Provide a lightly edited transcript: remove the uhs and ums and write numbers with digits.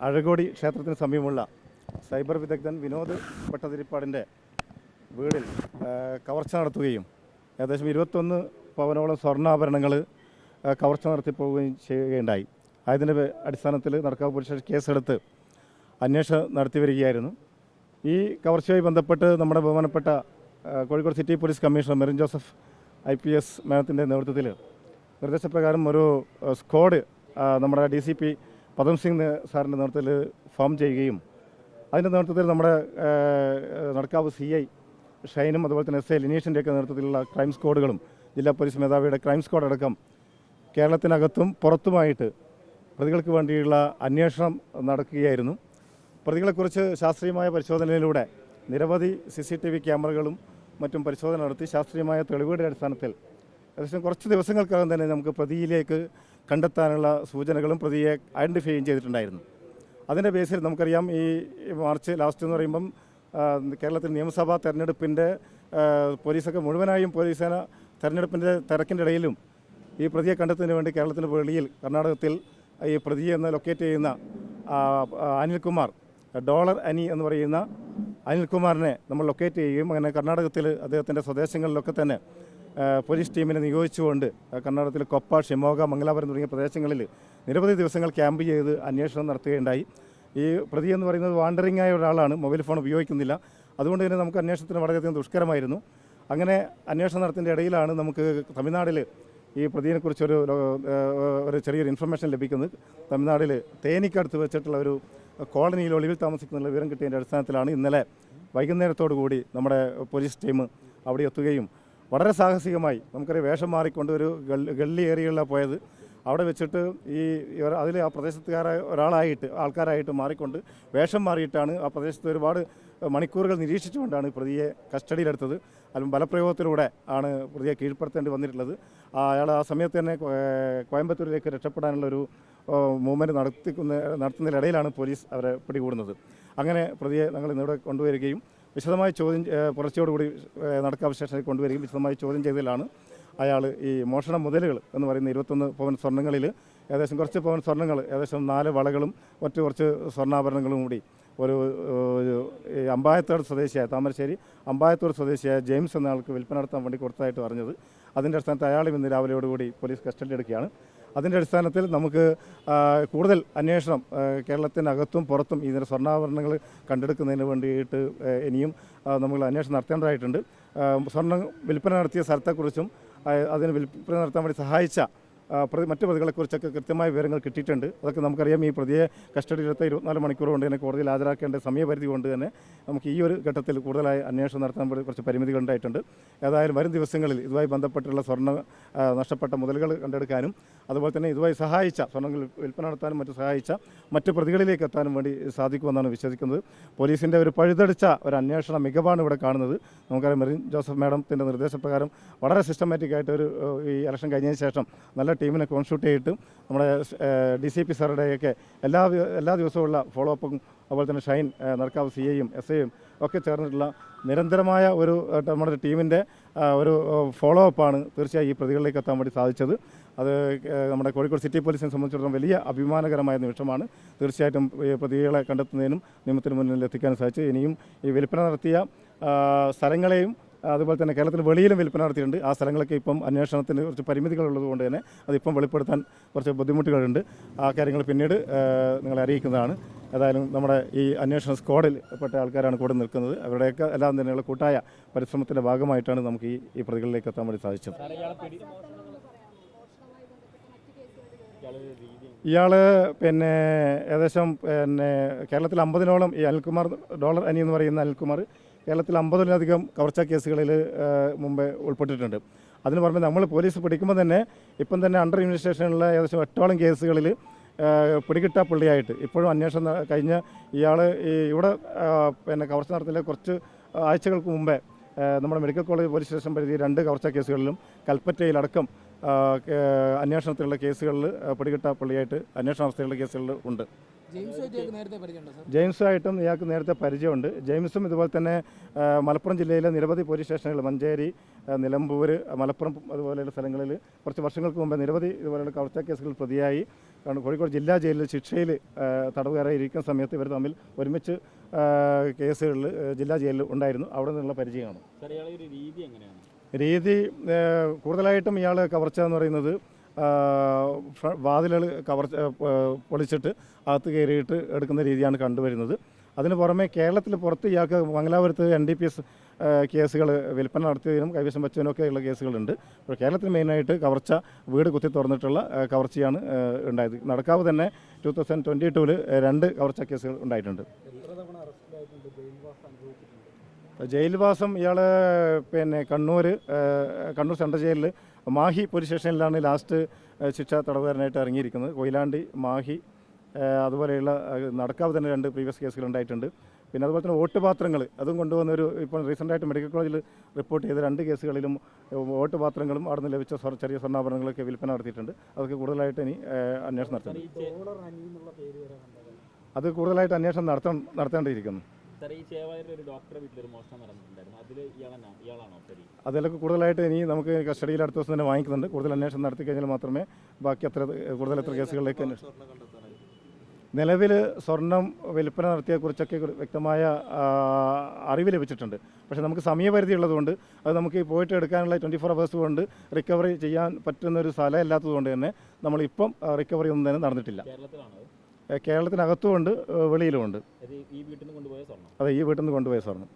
അഴകോടി ക്ഷേത്രത്തിന് സമീപമുള്ള സൈബർ വിദഗ്ധൻ വിനോദ് ഭട്ടതിരിപ്പാടിൻ്റെ വീടിൽ കവർച്ച നടത്തുകയും ഏകദേശം 21 പവനോളം സ്വർണ്ണാഭരണങ്ങൾ കവർച്ച നടത്തിപ്പോവുകയും ചെയ്യുകയുണ്ടായി. അതിൻ്റെ അടിസ്ഥാനത്തിൽ നടക്കാവ് പോലീസ് സ്റ്റേഷൻ കേസെടുത്ത് അന്വേഷണം നടത്തി വരികയായിരുന്നു. ഈ കവർച്ചയുമായി ബന്ധപ്പെട്ട് നമ്മുടെ ബഹുമാനപ്പെട്ട Kozhikode city police commissioner Merin Joseph IPS മാഡത്തിൻ്റെ നേതൃത്വത്തിൽ നിർദ്ദേശപ്രകാരം ഒരു സ്ക്വാഡ് നമ്മുടെ DCP പദം സിംഗ് സാറിൻ്റെ നേതൃത്വത്തിൽ ഫോം ചെയ്യുകയും അതിൻ്റെ നേതൃത്വത്തിൽ നമ്മുടെ നടക്കാവ് CI ഷൈനും അതുപോലെ തന്നെ SI ലിനീഷിൻ്റെയൊക്കെ നേതൃത്വത്തിലുള്ള ക്രൈം സ്ക്വാഡുകളും ജില്ലാ പോലീസ് മേധാവിയുടെ ക്രൈം സ്ക്വാഡ് അടക്കം കേരളത്തിനകത്തും പുറത്തുമായിട്ട് പ്രതികൾക്ക് വേണ്ടിയുള്ള അന്വേഷണം നടക്കുകയായിരുന്നു. പ്രതികളെക്കുറിച്ച് ശാസ്ത്രീയമായ പരിശോധനയിലൂടെ നിരവധി CCTV ക്യാമറകളും മറ്റും പരിശോധന നടത്തി ശാസ്ത്രീയമായ തെളിവുകളുടെ അടിസ്ഥാനത്തിൽ ഏകദേശം കുറച്ച് ദിവസങ്ങൾക്കകം തന്നെ നമുക്ക് പ്രതിയിലേക്ക് കണ്ടെത്താനുള്ള സൂചനകളും പ്രതിയെ ഐഡൻറ്റിഫൈ ചെയ്തിട്ടുണ്ടായിരുന്നു. അതിൻ്റെ ബേസിൽ നമുക്കറിയാം ഈ മാർച്ച് ലാസ്റ്റ് എന്ന് പറയുമ്പം കേരളത്തിൽ നിയമസഭാ തെരഞ്ഞെടുപ്പിൻ്റെ പോലീസൊക്കെ മുഴുവനായും പോലീസ് സേന തെരഞ്ഞെടുപ്പിൻ്റെ തിരക്കിൻ്റെ ഇടയിലും ഈ പ്രതിയെ കണ്ടെത്തുന്നതിന് വേണ്ടി കേരളത്തിന് വെളിയിൽ കർണാടകത്തിൽ ഈ പ്രതിയെ എന്ന് ലൊക്കേറ്റ് ചെയ്യുന്ന അനിൽകുമാർ ഡോളർ അനി എന്ന് പറയുന്ന അനിൽകുമാറിനെ നമ്മൾ ലൊക്കേറ്റ് ചെയ്യുകയും അങ്ങനെ കർണാടകത്തിൽ അദ്ദേഹത്തിൻ്റെ സ്വദേശങ്ങളിലൊക്കെ തന്നെ പോലീസ് ടീമിനെ നിയോഗിച്ചുകൊണ്ട് കർണാടകത്തിൽ കൊപ്പ, ഷിമോഗ, മംഗലാപുരം തുടങ്ങിയ പ്രദേശങ്ങളിൽ നിരവധി ദിവസങ്ങൾ ക്യാമ്പ് ചെയ്ത് അന്വേഷണം നടത്തുകയുണ്ടായി. ഈ പ്രതി എന്ന് പറയുന്നത് വാണ്ടറിംഗ് ആയ ഒരാളാണ്, മൊബൈൽ ഫോൺ ഉപയോഗിക്കുന്നില്ല. അതുകൊണ്ട് തന്നെ നമുക്ക് അന്വേഷണത്തിന് വളരെയധികം ദുഷ്കരമായിരുന്നു. അങ്ങനെ അന്വേഷണം നടത്തുന്നതിൻ്റെ ഇടയിലാണ് നമുക്ക് തമിഴ്നാട്ടിൽ ഈ പ്രതിയെക്കുറിച്ചൊരു ചെറിയൊരു ഇൻഫർമേഷൻ ലഭിക്കുന്നത്. തമിഴ്നാട്ടിൽ തേനിക്കടുത്ത് വെച്ചിട്ടുള്ള ഒരു കോളനിയിൽ ഒളിവിൽ താമസിക്കുന്ന വിവരം കിട്ടിയതിൻ്റെ അടിസ്ഥാനത്തിലാണ് ഇന്നലെ വൈകുന്നേരത്തോടു കൂടി നമ്മുടെ പോലീസ് ടീം അവിടെ എത്തുകയും വളരെ സാഹസികമായി നമുക്കറിയാം വേഷം മാറിക്കൊണ്ട് ഒരു ഗള്ളി ഏരിയയിലാണ് പോയത്. അവിടെ വെച്ചിട്ട് അതിൽ ആ പ്രദേശത്തുകാരായ ആൾക്കാരായിട്ട് മാറിക്കൊണ്ട് വേഷം മാറിയിട്ടാണ് ആ പ്രദേശത്ത് ഒരുപാട് മണിക്കൂറുകൾ നിരീക്ഷിച്ചുകൊണ്ടാണ് പ്രതിയെ കസ്റ്റഡിയിലെടുത്തത്. അല്ലെങ്കിൽ ബലപ്രയോഗത്തിലൂടെ ആണ് പ്രതിയെ കീഴ്പ്പെടുത്തേണ്ടി വന്നിട്ടുള്ളത്. അയാൾ ആ സമയത്ത് തന്നെ കോയമ്പത്തൂരിലേക്ക് രക്ഷപ്പെടാനുള്ളൊരു മൂവ്മെൻറ്റ് നടത്തുന്നതിനിടയിലാണ് പോലീസ് അവരെ പിടികൂടുന്നത്. അങ്ങനെ പ്രതിയെ ഞങ്ങൾ ഇന്നിവിടെ കൊണ്ടുവരികയും വിശദമായി പുലർച്ചയോടുകൂടി നടക്കാവ് സ്റ്റേഷനിൽ കൊണ്ടുവരികയും വിശദമായി ചോദ്യം ചെയ്തതിലാണ് അയാൾ ഈ മോഷണ മുതലുകൾ എന്ന് പറയുന്ന 21 പവൻ സ്വർണ്ണങ്ങളിൽ ഏകദേശം കുറച്ച് പവൻ സ്വർണ്ണങ്ങൾ, ഏകദേശം 4 വളകളും കുറച്ച് സ്വർണ്ണാഭരണങ്ങളും കൂടി ഒരു അമ്പായത്തോട് സ്വദേശിയായ താമരശ്ശേരി അമ്പായത്തോട് സ്വദേശിയായ ജെയിംസ് എന്ന ആൾക്ക് വിൽപ്പന നടത്താൻ വേണ്ടി കൊടുത്തതായിട്ട് പറഞ്ഞത്. അതിൻ്റെ അടിസ്ഥാനത്തിൽ അയാളും ഇന്ന് രാവിലെയോടുകൂടി പോലീസ് കസ്റ്റഡി എടുക്കുകയാണ്. അതിൻ്റെ അടിസ്ഥാനത്തിൽ നമുക്ക് കൂടുതൽ അന്വേഷണം കേരളത്തിനകത്തും പുറത്തും ഇതിൻ്റെ സ്വർണ്ണാഭരണങ്ങൾ കണ്ടെടുക്കുന്നതിന് വേണ്ടിയിട്ട് ഇനിയും നമ്മൾ അന്വേഷണം നടത്തേണ്ടതായിട്ടുണ്ട്. സ്വർണ്ണം വിൽപ്പന നടത്തിയ സ്ഥലത്തെക്കുറിച്ചും അതിന് വിൽപ്പന നടത്താൻ വേണ്ടി സഹായിച്ച മറ്റു പ്രതികളെക്കുറിച്ചൊക്കെ കൃത്യമായ വിവരങ്ങൾ കിട്ടിയിട്ടുണ്ട്. അതൊക്കെ നമുക്കറിയാം. ഈ പ്രതിയെ കസ്റ്റഡിയിലെടുത്ത 24 മണിക്കൂർ കൊണ്ട് തന്നെ കോടതിയിൽ ഹാജരാക്കേണ്ട സമയപരിധി കൊണ്ട് തന്നെ നമുക്ക് ഈ ഒരു ഘട്ടത്തിൽ കൂടുതലായി അന്വേഷണം നടത്താൻ വേണ്ടി കുറച്ച് പരിമിതികൾ ഉണ്ടായിട്ടുണ്ട്. ഏതായാലും വരും ദിവസങ്ങളിൽ ഇതുമായി ബന്ധപ്പെട്ടുള്ള നഷ്ടപ്പെട്ട മുതലുകൾ കണ്ടെടുക്കാനും അതുപോലെ തന്നെ ഇതുമായി സഹായിച്ച സ്വർണ്ണങ്ങൾ വിൽപ്പന നടത്താനും സഹായിച്ച മറ്റ് പ്രതികളിലേക്ക് എത്താനും വേണ്ടി സാധിക്കുമെന്നാണ് വിശ്വസിക്കുന്നത്. പോലീസിൻ്റെ ഒരു പഴുതടിച്ച ഒരു അന്വേഷണ മികവാണ് ഇവിടെ കാണുന്നത്. നമുക്കറിയാം മെറിൻ ജോസഫ് മാഡത്തിൻ്റെ നിർദ്ദേശപ്രകാരം വളരെ സിസ്റ്റമാറ്റിക്കായിട്ട് ഈ ഇലക്ഷൻ കഴിഞ്ഞതിന് ശേഷം നല്ല ടീമിനെ കോൺസ്റ്റിറ്റ്യൂട്ട് ചെയ്തിട്ട് നമ്മുടെ DCP സാറുടെയൊക്കെ എല്ലാ ദിവസവുമുള്ള ഫോളോ അപ്പും അതുപോലെ തന്നെ ഷൈൻ, നടക്കാവ് CIയും SIയും ഒക്കെ ചേർന്നിട്ടുള്ള നിരന്തരമായ ഒരു നമ്മുടെ ടീമിൻ്റെ ഒരു ഫോളോ അപ്പാണ് തീർച്ചയായും ഈ പ്രതികളിലേക്ക് എത്താൻ വേണ്ടി സാധിച്ചത്. അത് നമ്മുടെ കോഴിക്കോട് സിറ്റി പോലീസിനെ സംബന്ധിച്ചിടത്തോളം വലിയ അഭിമാനകരമായ നിമിഷമാണ്. തീർച്ചയായിട്ടും പ്രതികളെ കണ്ടെത്തുന്നതിനും നിയമത്തിന് മുന്നിൽ എത്തിക്കാനും സാധിച്ചു. ഇനിയും ഈ വിൽപ്പന നടത്തിയ സ്ഥലങ്ങളെയും അതുപോലെ തന്നെ കേരളത്തിന് വെളിയിലും വിൽപ്പന നടത്തിയിട്ടുണ്ട്. ആ സ്ഥലങ്ങളൊക്കെ ഇപ്പം അന്വേഷണത്തിന് കുറച്ച് പരിമിതികളുള്ളത് കൊണ്ട് തന്നെ അതിപ്പം വെളിപ്പെടുത്താൻ കുറച്ച് ബുദ്ധിമുട്ടുകളുണ്ട്. ആ കാര്യങ്ങൾ പിന്നീട് നിങ്ങളെ അറിയിക്കുന്നതാണ്. ഏതായാലും നമ്മുടെ ഈ അന്വേഷണ സ്ക്വാഡിൽ പെട്ട ആൾക്കാരാണ് കൂടെ നിൽക്കുന്നത്. അവരുടെയൊക്കെ എല്ലാം തന്നെയുള്ള കൂട്ടായ പരിശ്രമത്തിൻ്റെ ഭാഗമായിട്ടാണ് നമുക്ക് ഈ പ്രതികളിലേക്ക് എത്താൻ വേണ്ടി സാധിച്ചത്. ഇയാൾ ഏകദേശം കേരളത്തിൽ 50നോളം ഈ അനിൽകുമാർ ഡോളർ അനി എന്ന് പറയുന്ന അനിൽകുമാർ കേരളത്തിൽ 50ലധികം കവർച്ചാ കേസുകളിൽ മുമ്പേ ഉൾപ്പെട്ടിട്ടുണ്ട്. അതിന് പുറമെ നമ്മൾ പോലീസ് പിടിക്കുമ്പോൾ തന്നെ ഇപ്പം തന്നെ അണ്ടർ ഇൻവെസ്റ്റിഗേഷനുള്ള ഏകദേശം 8ഓളം കേസുകളിൽ പിടികിട്ടാപ്പുള്ളിയായിട്ട് ഇപ്പോഴും അന്വേഷണം കഴിഞ്ഞ് ഇയാൾ ഇവിടെ കവർച്ച നടത്തിയ കുറച്ച് ആഴ്ചകൾക്ക് മുമ്പേ നമ്മുടെ മെഡിക്കൽ കോളേജ് പോലീസ് സ്റ്റേഷൻ പരിധി 2 കവർച്ചാ കേസുകളിലും കൽപ്പറ്റയിലടക്കം അന്വേഷണത്തിലുള്ള കേസുകളിൽ പിടികിട്ടാപ്പുള്ളിയായിട്ട് അന്വേഷണാവസ്ഥയുള്ള കേസുകളിൽ ഉണ്ട്. ജെയിംസുമായിട്ടും ഇയാൾക്ക് നേരത്തെ പരിചയമുണ്ട്. ജെയിംസും ഇതുപോലെ തന്നെ മലപ്പുറം ജില്ലയിലെ നിരവധി പോലീസ് സ്റ്റേഷനുകൾ മഞ്ചേരി, നിലമ്പൂർ, മലപ്പുറം അതുപോലെയുള്ള സ്ഥലങ്ങളിൽ കുറച്ച് വർഷങ്ങൾക്ക് മുമ്പ് നിരവധി ഇതുപോലെയുള്ള കവർച്ചാ കേസുകൾ പ്രതിയായി കോഴിക്കോട് ജില്ലാ ജയിലിൽ ശിക്ഷയിൽ തടവുകാരായി ഇരിക്കുന്ന സമയത്ത് ഇവർ തമ്മിൽ ഒരുമിച്ച് കേസുകളിൽ ജില്ലാ ജയിലിൽ ഉണ്ടായിരുന്നു. അവിടെ നിന്നുള്ള പരിചയമാണ്. രീതി കൂടുതലായിട്ടും ഇയാൾ കവർച്ച എന്ന് പറയുന്നത് വാതിലുകൾ പൊളിച്ചിട്ട് അകത്ത് കയറിയിട്ട് എടുക്കുന്ന രീതിയാണ് കണ്ടുവരുന്നത്. അതിന് പുറമെ കേരളത്തിൽ പുറത്ത് ഇയാൾക്ക് മംഗലാപുരത്ത് NDPS കേസുകൾ വിൽപ്പന നടത്തിയതിനും കൈവശം വെച്ചതിനും ഒക്കെയുള്ള കേസുകളുണ്ട്. അപ്പോൾ കേരളത്തിൽ മെയിനായിട്ട് കവർച്ച, വീട് കുത്തി തുറന്നിട്ടുള്ള കവർച്ചയാണ് ഉണ്ടായത്. നടക്കാവ് തന്നെ 2022 2 കവർച്ച കേസുകൾ ഉണ്ടായിട്ടുണ്ട്. ജയിൽവാസം ഇയാൾ കണ്ണൂർ സെൻട്രൽ ജയിലിൽ മാഹി പോലീസ് സ്റ്റേഷനിലാണ് ലാസ്റ്റ് ശിക്ഷ തടവുകാരനായിട്ട് ഇറങ്ങിയിരിക്കുന്നത്. കൊയിലാണ്ടി, മാഹി, അതുപോലെയുള്ള നടക്കാവ് തന്നെ 2 പ്രീവിയസ് കേസുകൾ ഉണ്ടായിട്ടുണ്ട്. പിന്നെ അതുപോലെ തന്നെ വോട്ടുപാത്രങ്ങൾ അതും കൊണ്ടുവന്നൊരു ഇപ്പോൾ റീസെൻ്റായിട്ട് മെഡിക്കൽ കോളേജിൽ റിപ്പോർട്ട് ചെയ്ത 2 കേസുകളിലും വോട്ടുപാത്രങ്ങളും അവിടെ നിന്ന് ലഭിച്ച ചെറിയ സ്വർണ്ണാഭരണങ്ങളൊക്കെ വിൽപ്പന നടത്തിയിട്ടുണ്ട്. അതൊക്കെ കൂടുതലായിട്ട് ഇനി അന്വേഷണം നടത്തണം. അത് കൂടുതലായിട്ട് അന്വേഷണം നടത്തേണ്ടിയിരിക്കുന്നു. അതിലൊക്കെ കൂടുതലായിട്ട് ഇനി നമുക്ക് കസ്റ്റഡിയിൽ അടുത്ത ദിവസം തന്നെ വാങ്ങിക്കുന്നുണ്ട്. കൂടുതൽ അന്വേഷണം നടത്തി കഴിഞ്ഞാൽ മാത്രമേ ബാക്കി കൂടുതൽ എത്ര കേസുകളിലേക്ക് നിലവിൽ സ്വർണം വിൽപ്പന നടത്തിയെക്കുറിച്ചൊക്കെ വ്യക്തമായ അറിവ് ലഭിച്ചിട്ടുണ്ട്. പക്ഷേ നമുക്ക് സമയപരിധി ഉള്ളതുകൊണ്ട് അത് നമുക്ക് പോയിട്ട് എടുക്കാനുള്ള 24 hours കൊണ്ട് റിക്കവറി ചെയ്യാൻ പറ്റുന്നൊരു സ്ഥലം ഇല്ലാത്തതുകൊണ്ട് തന്നെ നമ്മളിപ്പം റിക്കവറി ഒന്നും തന്നെ നടന്നിട്ടില്ല. കേരളത്തിനകത്തുമുണ്ട്, വെളിയിലുമുണ്ട്. അതെ, ഈ വീട്ടിൽ നിന്ന് കൊണ്ടുപോയ സ്വർണം.